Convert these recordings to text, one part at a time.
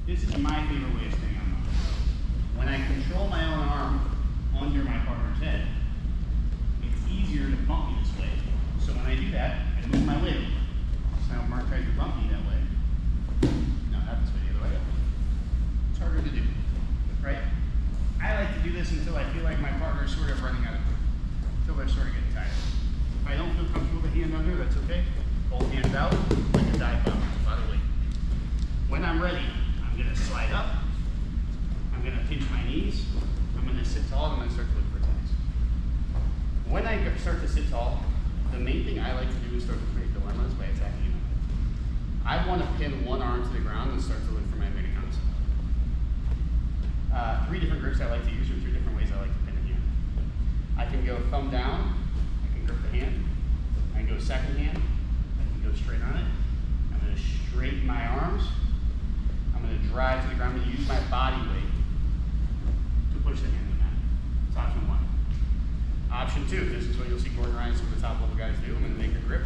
This is my favorite way of staying on mountain. When I control my own arm under my partner's head, it's easier to bump me this way. So when I do that, I move my weight. So now Mark tries to bump me that way. No, not this way, the other way. It's harder to do, right? I like to do this until I feel like my partner is sort of running out of food, until they're sort of getting tired. If I don't feel comfortable with the hand under, that's okay. Both hands out, like a dive bomb, a lot of weight. When I'm ready, I'm gonna slide up, I'm gonna pinch my knees, I'm gonna sit tall, and I'm gonna start to look for attacks. When I start to sit tall, the main thing I like to do is start to create dilemmas by attacking you. I want to pin one arm to the ground and start to look for my Americanas. 3 different grips I like to use, or 3 different ways I like to pin a hand. I can go thumb down, I can grip the hand, I can go second hand, I can go straight on it. I'm going to straighten my arms, I'm going to drive to the ground and use my body weight to push the hand to the mat. That's option 1. Option 2, this is what you'll see Gordon Ryan, some of the top level guys do. I'm going to make a grip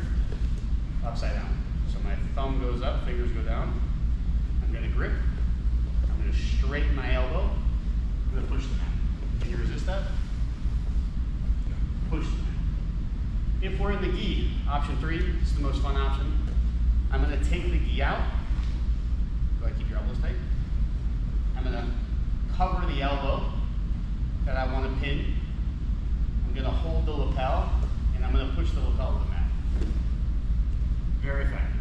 upside down. So my thumb goes up, fingers go down. I'm going to grip, I'm going to straighten my elbow, I'm going to push the mat. Can you resist that? Push the mat. If we're in the gi, option 3, this is the most fun option. I'm going to take the gi out. Go ahead, keep your elbows tight. I'm going to cover the elbow that I want to pin. I'm going to hold the lapel, and I'm going to push the lapel to the mat. Very effective.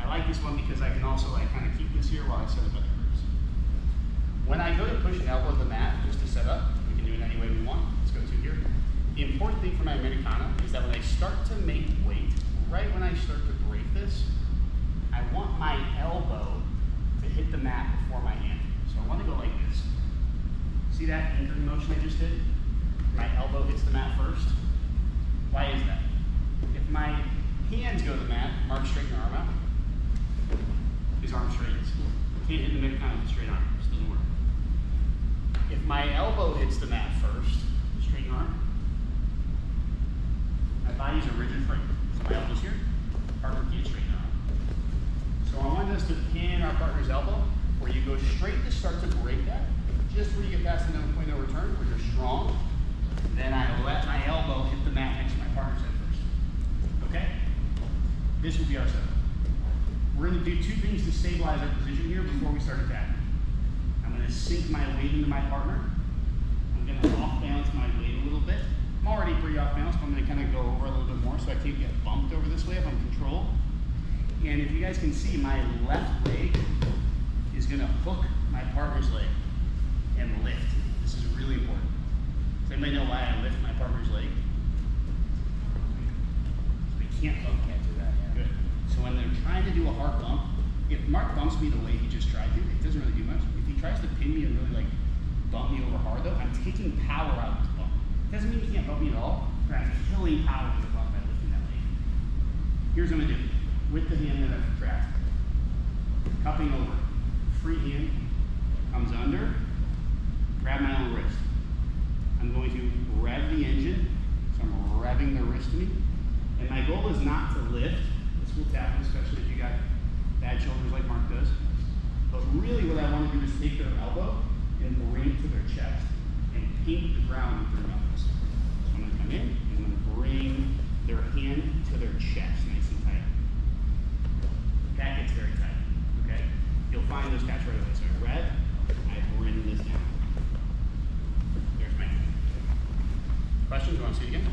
I like this one because I can also kind of keep this here while I set up other groups. When I go to push an elbow to the mat, just to set up, we can do it any way we want. Let's go to here. The important thing for my Americana is that when I start to make weight, right when I start to break this, I want my elbow to hit the mat before my hand. So I want to go like this. See that anchoring motion I just did? My elbow hits the mat first. Why is that? If my hands go to the mat, Mark straighten your arm out. His arm straightens. Can't hit the Americana with a straight arm. This doesn't work. If my elbow hits the mat first, straighten your arm. My body's a rigid frame. So my elbow's here, partner can't straighten your arm. So I want us to pin our partner's elbow, where you go straight to start to break that, just where you get past the point of return, where you're strong. Then I let my elbow hit the mat next to my partner's head first. Okay? This will be our setup. We're going to do 2 things to stabilize our position here before we start attacking. I'm going to sink my weight into my partner. I'm going to off balance my weight a little bit. I'm already pretty off balance, but I'm going to kind of go over a little bit more so I can't get bumped over this way if I'm in control. And if you guys can see, my left leg is going to hook my partner's leg and lift. This is really important. Does anybody know why I lift my partner's leg? So they can't bump, can't do that. Yeah. Good. So when they're trying to do a hard bump, if Mark bumps me the way he just tried to, it doesn't really do much. If he tries to pin me and really bump me over hard though, I'm taking power out of this bump. Doesn't mean he can't bump me at all, but I'm killing power with the bump by lifting that leg. Here's what I'm gonna do. With the hand that I've contracted, cupping over, free hand comes under, grab my own wrist. I'm going to rev the engine, so I'm revving the wrist to me. And my goal is not to lift. This will tap, especially if you got bad shoulders like Mark does. But really what I want to do is take their elbow and bring it to their chest and paint the ground with their knuckles. So I'm going to come in and I'm going to bring their hand to their chest, nice and tight. That gets very tight, okay? You'll find those catch right away. So I rev, I bring this down. There's my hand. Questions? You want to see it again?